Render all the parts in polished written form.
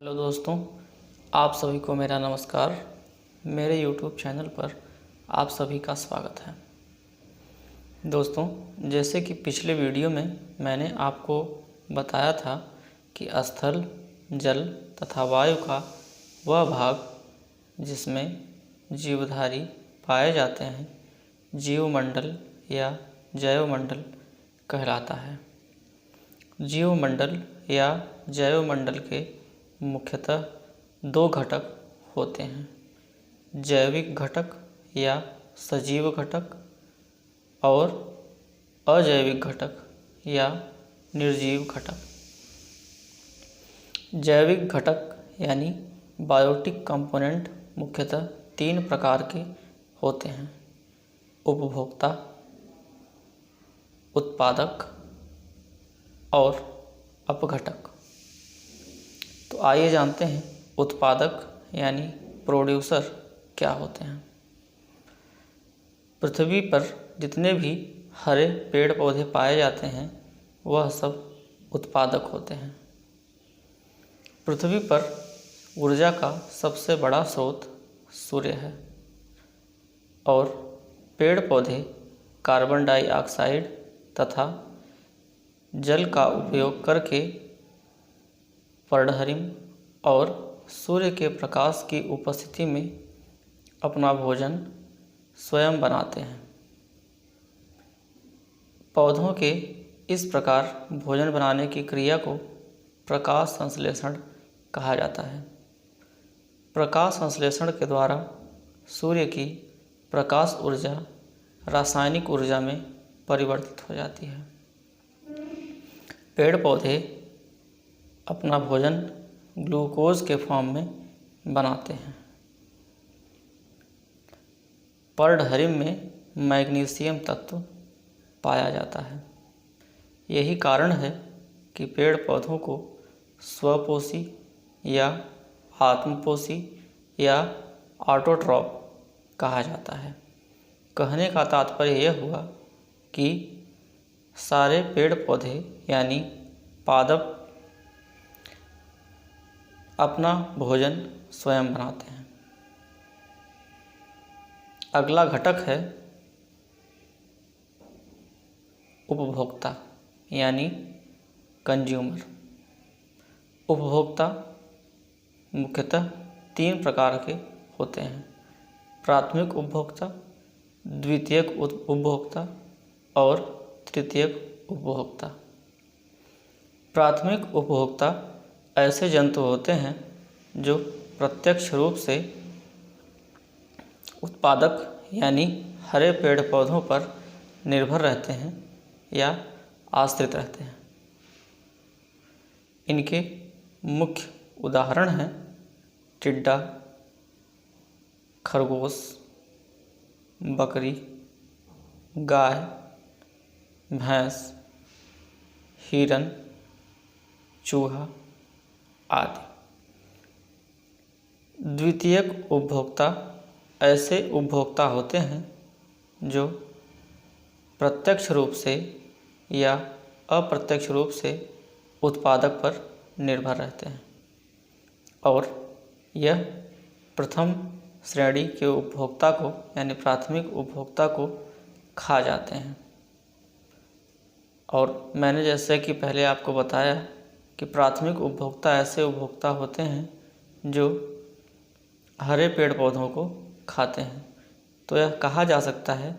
Hello दोस्तों, आप सभी को मेरा नमस्कार। मेरे YouTube चैनल पर आप सभी का स्वागत है। दोस्तों, जैसे कि पिछले वीडियो में मैंने आपको बताया था कि स्थल, जल तथा वायु का वह भाग जिसमें जीवधारी पाए जाते हैं जीवमंडल या जैवमंडल कहलाता है। जीवमंडल या जैवमंडल के मुख्यतः दो घटक होते हैं, जैविक घटक या सजीव घटक और अजैविक घटक या निर्जीव घटक। जैविक घटक यानी बायोटिक कंपोनेंट मुख्यतः तीन प्रकार के होते हैं, उपभोक्ता, उत्पादक और अपघटक। तो आइए जानते हैं उत्पादक यानी प्रोड्यूसर क्या होते हैं। पृथ्वी पर जितने भी हरे पेड़ पौधे पाए जाते हैं वह सब उत्पादक होते हैं। पृथ्वी पर ऊर्जा का सबसे बड़ा स्रोत सूर्य है और पेड़ पौधे कार्बन डाइऑक्साइड तथा जल का उपयोग करके पर्णहरिम और सूर्य के प्रकाश की उपस्थिति में अपना भोजन स्वयं बनाते हैं। पौधों के इस प्रकार भोजन बनाने की क्रिया को प्रकाश संश्लेषण कहा जाता है। प्रकाश संश्लेषण के द्वारा सूर्य की प्रकाश ऊर्जा रासायनिक ऊर्जा में परिवर्तित हो जाती है। पेड़ पौधे अपना भोजन ग्लूकोज के फॉर्म में बनाते हैं। पर्णहरिम में मैग्नीशियम तत्व पाया जाता है। यही कारण है कि पेड़ पौधों को स्वपोषी या आत्मपोषी या ऑटोट्रॉफ कहा जाता है। कहने का तात्पर्य यह हुआ कि सारे पेड़ पौधे यानी पादप अपना भोजन स्वयं बनाते हैं। अगला घटक है उपभोक्ता यानी कंज्यूमर। उपभोक्ता मुख्यतः तीन प्रकार के होते हैं, प्राथमिक उपभोक्ता, द्वितीयक उपभोक्ता और तृतीयक उपभोक्ता। प्राथमिक उपभोक्ता ऐसे जंतु होते हैं जो प्रत्यक्ष रूप से उत्पादक यानी हरे पेड़ पौधों पर निर्भर रहते हैं या आश्रित रहते हैं। इनके मुख्य उदाहरण हैं टिड्डा, खरगोश, बकरी, गाय, भैंस, हिरन, चूहा आदि। द्वितीयक उपभोक्ता ऐसे उपभोक्ता होते हैं जो प्रत्यक्ष रूप से या अप्रत्यक्ष रूप से उत्पादक पर निर्भर रहते हैं और यह प्रथम श्रेणी के उपभोक्ता को यानी प्राथमिक उपभोक्ता को खा जाते हैं। और मैंने जैसे कि पहले आपको बताया कि प्राथमिक उपभोक्ता ऐसे उपभोक्ता होते हैं जो हरे पेड़ पौधों को खाते हैं। तो यह कहा जा सकता है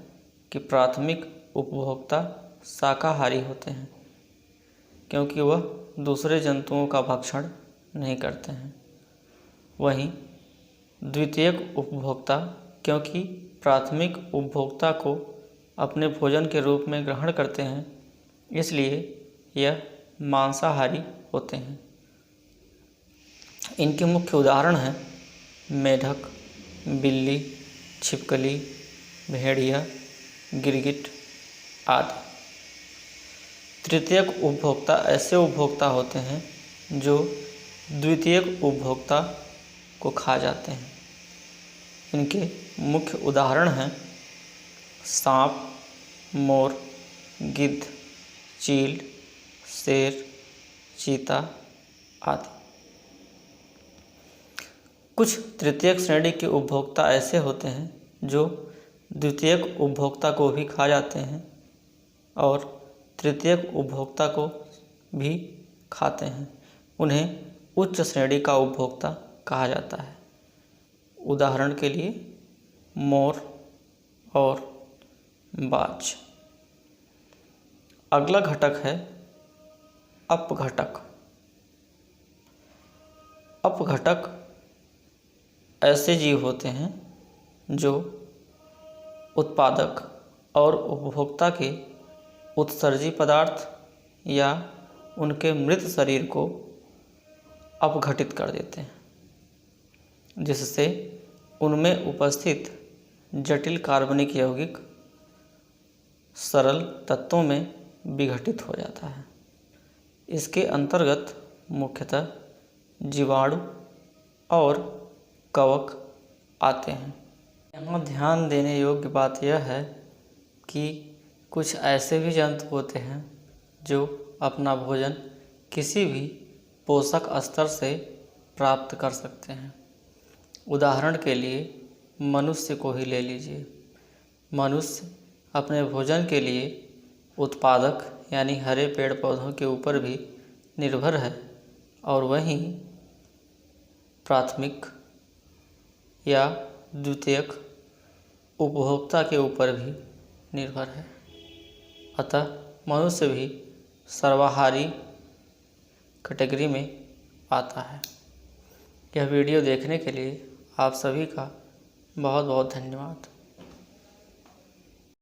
कि प्राथमिक उपभोक्ता शाकाहारी होते हैं क्योंकि वह दूसरे जंतुओं का भक्षण नहीं करते हैं। वहीं द्वितीयक उपभोक्ता क्योंकि प्राथमिक उपभोक्ता को अपने भोजन के रूप में ग्रहण करते हैं इसलिए यह मांसाहारी होते हैं। इनके मुख्य उदाहरण हैं मेढक, बिल्ली, छिपकली, भेड़िया, गिरगिट आदि। तृतीयक उपभोक्ता ऐसे उपभोक्ता होते हैं जो द्वितीयक उपभोक्ता को खा जाते हैं। इनके मुख्य उदाहरण हैं सांप, मोर, गिद्ध, चील, शेर, चीता आदि। कुछ तृतीयक श्रेणी के उपभोक्ता ऐसे होते हैं जो द्वितीयक उपभोक्ता को भी खा जाते हैं और तृतीयक उपभोक्ता को भी खाते हैं। उन्हें उच्च श्रेणी का उपभोक्ता कहा जाता है। उदाहरण के लिए मोर और बाज। अगला घटक है अपघटक। अपघटक ऐसे जीव होते हैं जो उत्पादक और उपभोक्ता के उत्सर्जी पदार्थ या उनके मृत शरीर को अपघटित कर देते हैं, जिससे उनमें उपस्थित जटिल कार्बनिक यौगिक सरल तत्वों में विघटित हो जाता है। इसके अंतर्गत मुख्यतः जीवाणु और कवक आते हैं। यहाँ ध्यान देने योग्य बात यह है कि कुछ ऐसे भी जंतु होते हैं जो अपना भोजन किसी भी पोषक स्तर से प्राप्त कर सकते हैं। उदाहरण के लिए मनुष्य को ही ले लीजिए। मनुष्य अपने भोजन के लिए उत्पादक यानी हरे पेड़ पौधों के ऊपर भी निर्भर है और वहीं प्राथमिक या द्वितीयक उपभोक्ता के ऊपर भी निर्भर है। अतः मनुष्य भी सर्वाहारी कैटेगरी में आता है। यह वीडियो देखने के लिए आप सभी का बहुत बहुत धन्यवाद।